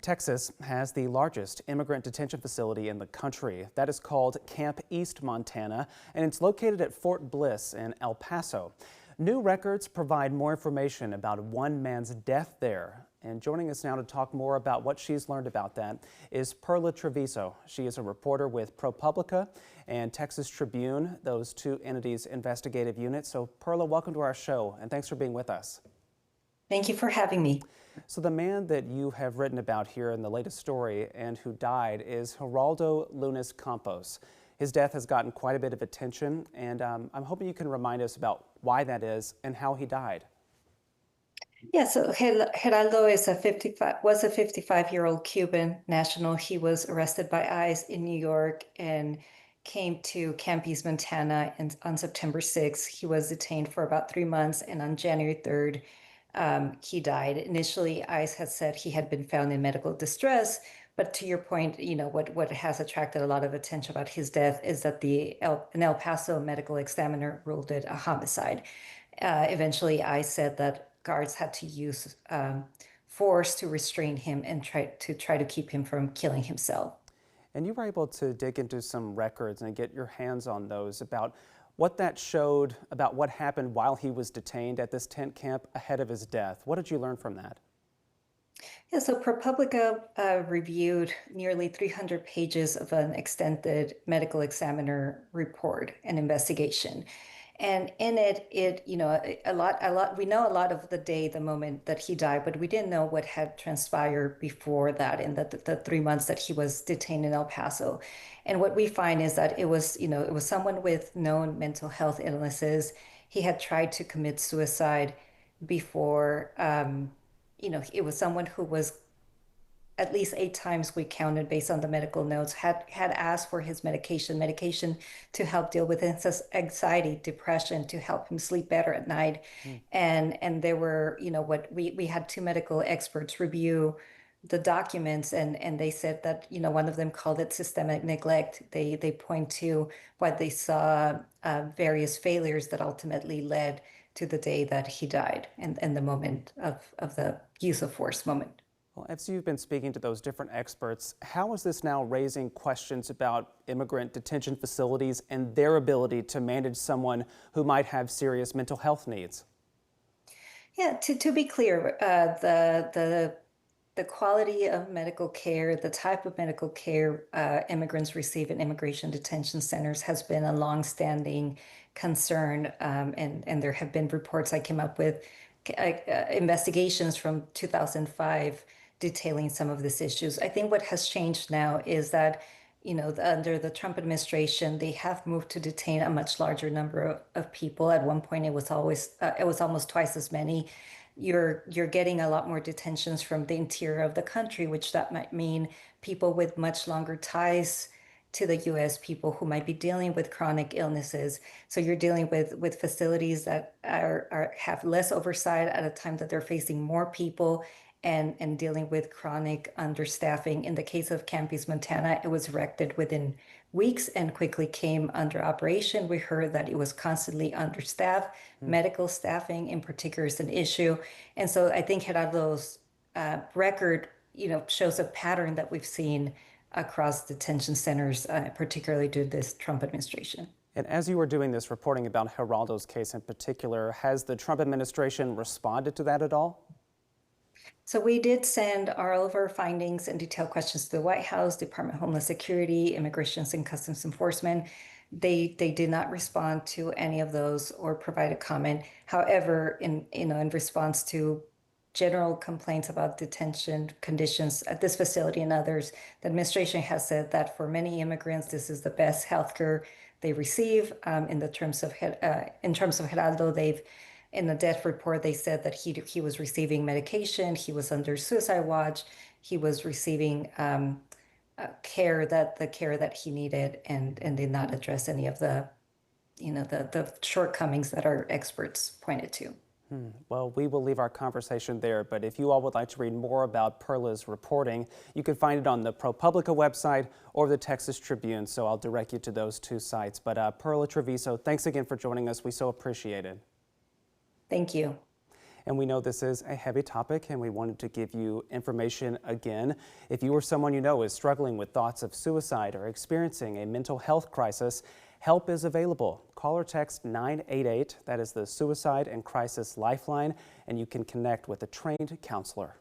Texas has the largest immigrant detention facility in the country. That is called Camp East Montana, and it's located at Fort Bliss in El Paso. New records provide more information about one man's death there. And joining us now to talk more about what she's learned about that is Perla Treviso. She is a reporter with ProPublica and Texas Tribune, those two entities' investigative units. So Perla, welcome to our show, and thanks for being with us. Thank you for having me. So the man that you have written about here in the latest story and who died is Geraldo Lunas Campos. His death has gotten quite a bit of attention, and I'm hoping you can remind us about why that is and how he died. Yeah, so Geraldo was a 55-year-old Cuban national. He was arrested by ICE in New York and came to Camp East, Montana on September 6th. He was detained for about 3 months, and on January 3rd, he died. Initially, ICE had said he had been found in medical distress, but to your point, what has attracted a lot of attention about his death is that an El Paso medical examiner ruled it a homicide. Eventually, ICE said that guards had to use force to restrain him and try to keep him from killing himself. And you were able to dig into some records and get your hands on those about what that showed about what happened while he was detained at this tent camp ahead of his death. What did you learn from that? Yeah, so ProPublica reviewed nearly 300 pages of an extended medical examiner report and investigation. And in it, we know a lot of the moment that he died, but we didn't know what had transpired before that in the 3 months that he was detained in El Paso. And what we find is that it was someone with known mental health illnesses. He had tried to commit suicide before. It was someone who was at least 8 times we counted based on the medical notes, had asked for his medication to help deal with his anxiety, depression, to help him sleep better at night. And there were, we had 2 medical experts review the documents, and they said that, one of them called it systemic neglect. They point to what they saw, various failures that ultimately led to the day that he died and the moment of the use of force moment. Well, as you've been speaking to those different experts, how is this now raising questions about immigrant detention facilities and their ability to manage someone who might have serious mental health needs? Yeah, to be clear, the quality of medical care, the type of medical care immigrants receive in immigration detention centers has been a longstanding concern, and there have been reports I came up with, investigations from 2005 detailing some of these issues. I think what has changed now is that, under the Trump administration, they have moved to detain a much larger number of people. At one point, it was almost twice as many. You're getting a lot more detentions from the interior of the country, which that might mean people with much longer ties to the U.S., people who might be dealing with chronic illnesses. So you're dealing with facilities that have less oversight at a time that they're facing more people and dealing with chronic understaffing. In the case of Camp East, Montana, it was erected within weeks and quickly came under operation. We heard that it was constantly understaffed. Medical staffing in particular is an issue. And so I think Geraldo's record, shows a pattern that we've seen across detention centers, particularly due to this Trump administration. And as you were doing this reporting about Geraldo's case in particular, has the Trump administration responded to that at all? So we did send all of our findings and detailed questions to the White House, Department of Homeland Security, Immigration and Customs Enforcement. They did not respond to any of those or provide a comment. However, in response to general complaints about detention conditions at this facility and others, the administration has said that for many immigrants, this is the best healthcare they receive. In terms of Geraldo, in the death report, they said that he was receiving medication, he was under suicide watch, he was receiving care that he needed, and did not address any of the shortcomings that our experts pointed to. Well, we will leave our conversation there, but if you all would like to read more about Perla's reporting, you can find it on the ProPublica website or the Texas Tribune, so I'll direct you to those 2 sites. But Perla Treviso, thanks again for joining us. We so appreciate it. Thank you. And we know this is a heavy topic, and we wanted to give you information again. If you or someone you know is struggling with thoughts of suicide or experiencing a mental health crisis, help is available. Call or text 988. That is the Suicide and Crisis Lifeline, and you can connect with a trained counselor.